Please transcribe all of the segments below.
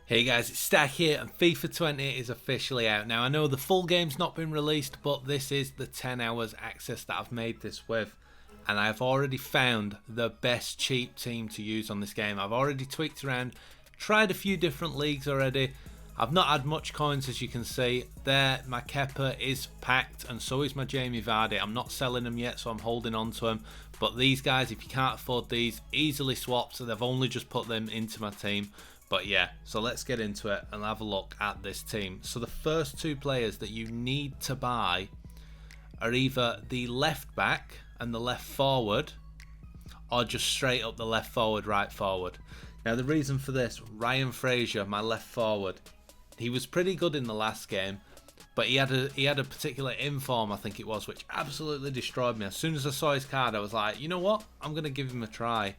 Hey guys, it's Stack here and FIFA 20 is officially out. Now I know the full game's not been released, but this is the 10 hours access that I've made this with. And I've already found the best cheap team to use on this game. I've already tweaked around, tried a few different leagues already. I've not had much coins, as you can see. There, my Kepa is packed and so is my Jamie Vardy. I'm not selling them yet, so I'm holding on to them. But these guys, if you can't afford these, easily swapped. So they've only just put them into my team. But yeah, so let's get into it and have a look at this team. So the first two players that you need to buy are either the left back and the left forward, or just straight up the left forward, right forward. Now the reason for this, Ryan Fraser, my left forward, he was pretty good in the last game, but he had a particular inform, I think it was, which absolutely destroyed me. As soon as I saw his card, I was like, you know what? I'm going to give him a try.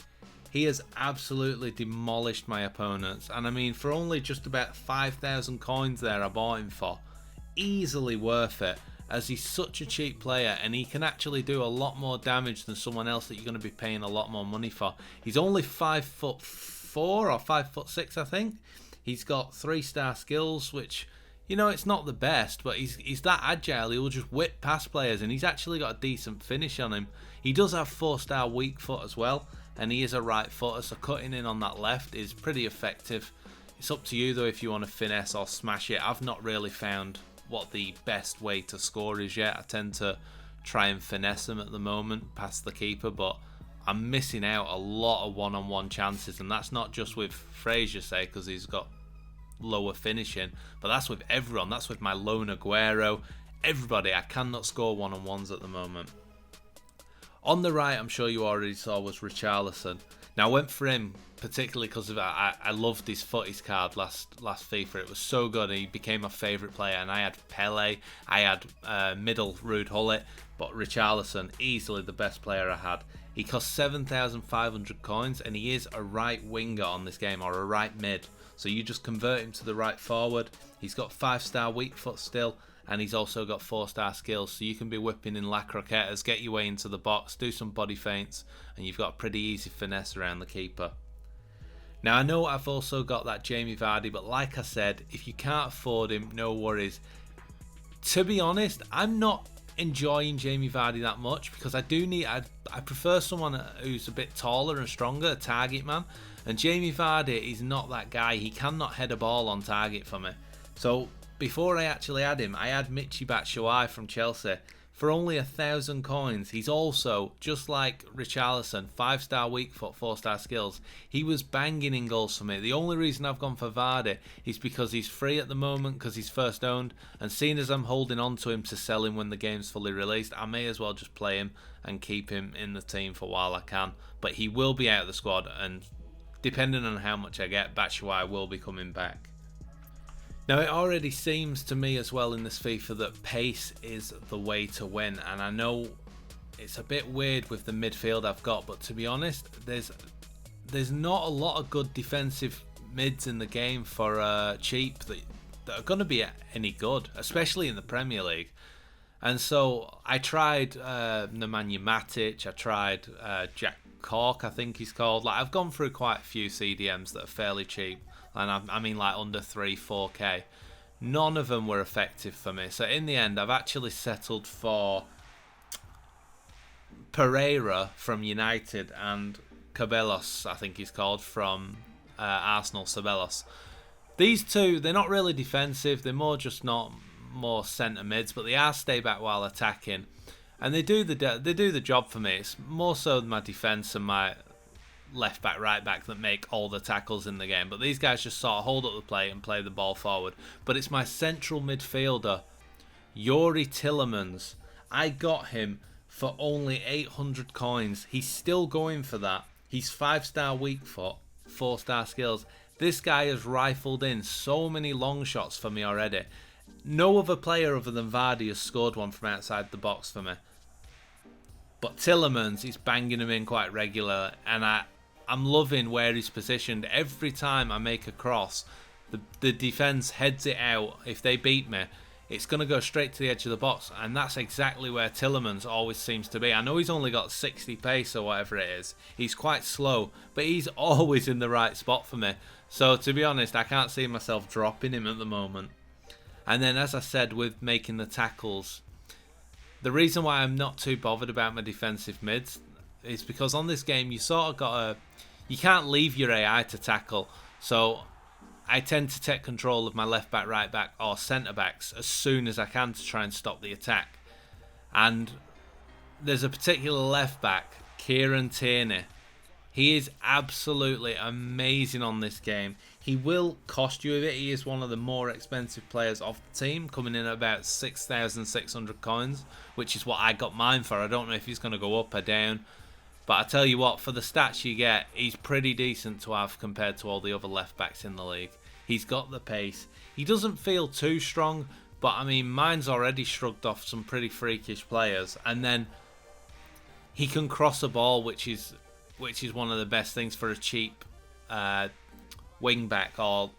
He has absolutely demolished my opponents. And I mean, for only just about 5,000 coins there I bought him for. Easily worth it, as he's such a cheap player and he can actually do a lot more damage than someone else that you're going to be paying a lot more money for. He's only 5'4" or 5'6", I think. He's got 3-star skills, which, you know, it's not the best, but he's that agile. He'll just whip past players and he's actually got a decent finish on him. He does have 4-star weak foot as well. And he is a right footer, so cutting in on that left is pretty effective. It's up to you though if you want to finesse or smash it. I've not really found what the best way to score is yet. I tend to try and finesse him at the moment past the keeper, but I'm missing out a lot of one-on-one chances, and that's not just with Fraser, say, because he's got lower finishing, but that's with everyone. That's with my lone Aguero. Everybody, I cannot score one-on-ones at the moment. On the right, I'm sure you already saw, was Richarlison. Now, I went for him particularly because of I loved his footies card last FIFA. It was so good. He became my favourite player. And I had Pele, I had middle Ruud Gullit, but Richarlison, easily the best player I had. He cost 7,500 coins, and he is a right winger on this game, or a right mid. So you just convert him to the right forward. He's got 5-star weak foot still. And he's also got 4-star skills, so you can be whipping in La Croquetas, get your way into the box, do some body feints, and you've got a pretty easy finesse around the keeper. Now, I know I've also got that Jamie Vardy, but like I said, if you can't afford him, no worries. To be honest, I'm not enjoying Jamie Vardy that much, because I prefer someone who's a bit taller and stronger, a target man, and Jamie Vardy is not that guy. He cannot head a ball on target for me. So before I actually had him, I had Michy Batshuayi from Chelsea for only 1,000 coins. He's also, just like Richarlison, 5-star weak foot, 4-star skills. He was banging in goals for me. The only reason I've gone for Vardy is because he's free at the moment, because he's first owned, and seeing as I'm holding on to him to sell him when the game's fully released, I may as well just play him and keep him in the team for while I can. But he will be out of the squad, and depending on how much I get, Batshuayi will be coming back. Now, it already seems to me as well in this FIFA that pace is the way to win, and I know it's a bit weird with the midfield I've got, but to be honest, there's not a lot of good defensive mids in the game for cheap that are going to be any good, especially in the Premier League. And so I tried Nemanja Matic, I tried Jack Cork, I think he's called. Like, I've gone through quite a few CDMs that are fairly cheap. And I mean like under 3-4k. None of them were effective for me. So in the end, I've actually settled for Pereira from United and Ceballos, I think he's called, from Arsenal, Ceballos. These two, they're not really defensive. They're more centre mids, but they are stay back while attacking. And they do the job for me. It's more so my defence and my left back, right back that make all the tackles in the game, but these guys just sort of hold up the play and play the ball forward. But it's my central midfielder, Youri Tielemans. I got him for only 800 coins. He's still going for that. He's 5-star weak foot, 4-star skills. This guy has rifled in so many long shots for me already. No other player other than Vardy has scored one from outside the box for me, but Tielemans is banging him in quite regularly, and I'm loving where he's positioned. Every time I make a cross, the defence heads it out. If they beat me, it's going to go straight to the edge of the box, and that's exactly where Tielemans always seems to be. I know he's only got 60 pace or whatever it is. He's quite slow, but he's always in the right spot for me. So to be honest, I can't see myself dropping him at the moment. And then, as I said, with making the tackles, the reason why I'm not too bothered about my defensive mids is because on this game you sort of got you can't leave your AI to tackle. So I tend to take control of my left back, right back, or centre backs as soon as I can to try and stop the attack. And there's a particular left back, Kieran Tierney. He is absolutely amazing on this game. He will cost you a bit. He is one of the more expensive players of the team, coming in at about 6,600 coins, which is what I got mine for. I don't know if he's going to go up or down. But I tell you what, for the stats you get, he's pretty decent to have compared to all the other left backs in the league. He's got the pace. He doesn't feel too strong, but I mean, mine's already shrugged off some pretty freakish players. And then he can cross a ball, which is one of the best things for a cheap wing back or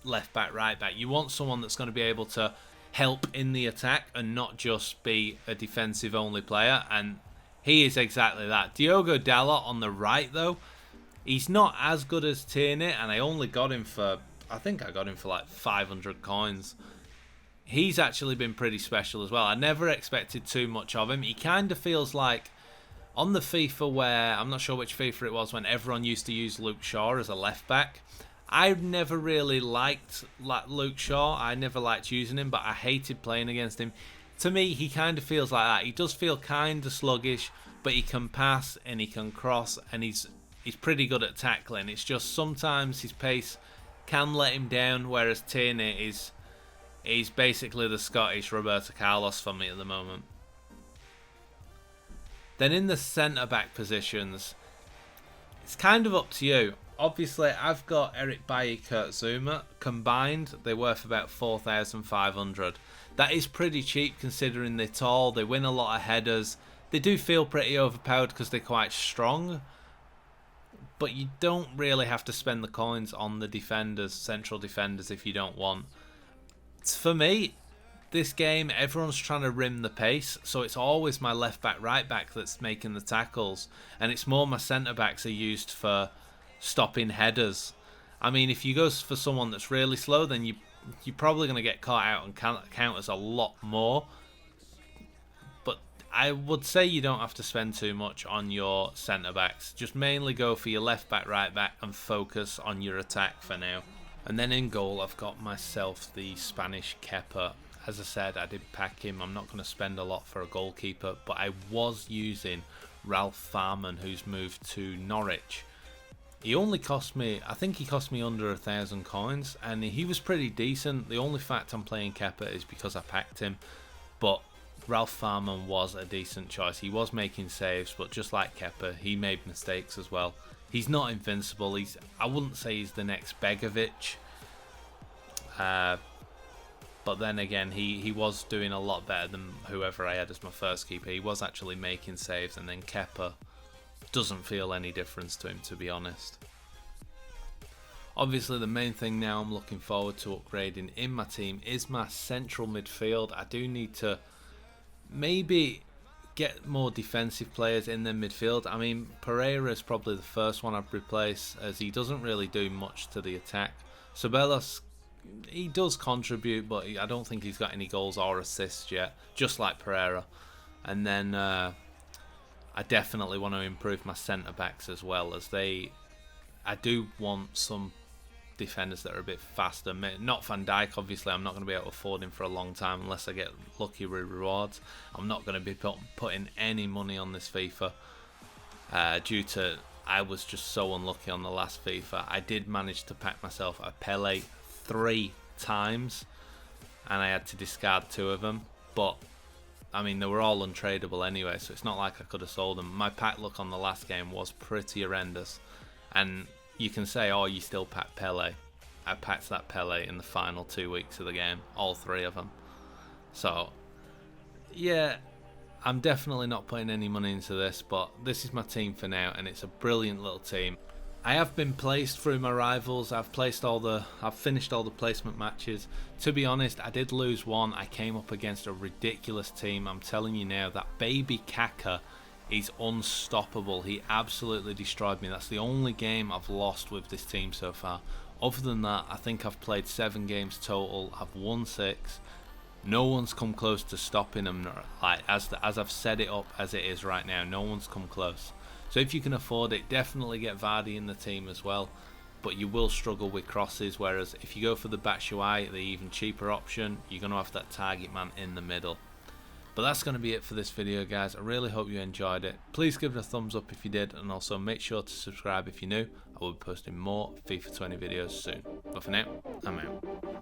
left back, right back. You want someone that's going to be able to help in the attack and not just be a defensive only player, and he is exactly that. Diogo Dalot on the right, though, he's not as good as Tierney, and I only got him for, I think I got him for like 500 coins. He's actually been pretty special as well. I never expected too much of him. He kind of feels like on the FIFA where, I'm not sure which FIFA it was, when everyone used to use Luke Shaw as a left back. I've never really liked Luke Shaw. I never liked using him, but I hated playing against him. To me, he kind of feels like that. He does feel kind of sluggish, but he can pass and he can cross, and he's pretty good at tackling. It's just sometimes his pace can let him down, whereas Tierney he's basically the Scottish Roberto Carlos for me at the moment. Then in the centre-back positions, it's kind of up to you. Obviously, I've got Eric Bailly, Kurt Zouma. Combined, they're worth about 4,500. That is pretty cheap considering they're tall, they win a lot of headers. They do feel pretty overpowered because they're quite strong. But you don't really have to spend the coins on the defenders, central defenders, if you don't want. For me, this game, everyone's trying to rim the pace, so it's always my left back, right back that's making the tackles, and it's more my centre backs are used for stopping headers. I mean, if you go for someone that's really slow, then you're probably going to get caught out and counters a lot more. But I would say you don't have to spend too much on your centre backs. Just mainly go for your left back, right back, and focus on your attack for now. And then in goal, I've got myself the Spanish Kepa. As I said, I did pack him. I'm not going to spend a lot for a goalkeeper, but I was using Ralph Farman, who's moved to Norwich. He only cost me, I think he cost me under 1,000 coins, and he was pretty decent. The only fact I'm playing Kepa is because I packed him, but Ralph Farman was a decent choice. He was making saves, but just like Kepa, he made mistakes as well. He's not invincible. I wouldn't say he's the next Begovic, but then again, he was doing a lot better than whoever I had as my first keeper. He was actually making saves, and then Kepa doesn't feel any difference to him, to be honest. Obviously, the main thing now I'm looking forward to upgrading in my team is my central midfield. I do need to maybe get more defensive players in the midfield. I mean, Pereira is probably the first one I'd replace, as he doesn't really do much to the attack. Ceballos, he does contribute, but I don't think he's got any goals or assists yet, just like Pereira. And then I definitely want to improve my centre-backs as well, as I do want some defenders that are a bit faster. Not Van Dijk, obviously. I'm not going to be able to afford him for a long time unless I get lucky with rewards. I'm not going to be putting any money on this FIFA due to I was just so unlucky on the last FIFA. I did manage to pack myself a Pele 3 times, and I had to discard 2 of them, but I mean, they were all untradeable anyway, so it's not like I could have sold them. My pack luck on the last game was pretty horrendous. And you can say, oh, you still pack Pele. I packed that Pele in the final 2 weeks of the game, all 3 of them. So, yeah, I'm definitely not putting any money into this, but this is my team for now, and it's a brilliant little team. I have been placed through my rivals. I've finished all the placement matches. To be honest, I did lose one. I came up against a ridiculous team. I'm telling you now, that baby Kaka is unstoppable. He absolutely destroyed me. That's the only game I've lost with this team so far. Other than that, I think I've played 7 games total. I've won 6. No one's come close to stopping them. Like as I've set it up as it is right now, no one's come close. So if you can afford it, definitely get Vardy in the team as well. But you will struggle with crosses, whereas if you go for the Batshuayi, the even cheaper option, you're going to have that target man in the middle. But that's going to be it for this video, guys. I really hope you enjoyed it. Please give it a thumbs up if you did, and also make sure to subscribe if you're new. I will be posting more FIFA 20 videos soon. But for now, I'm out.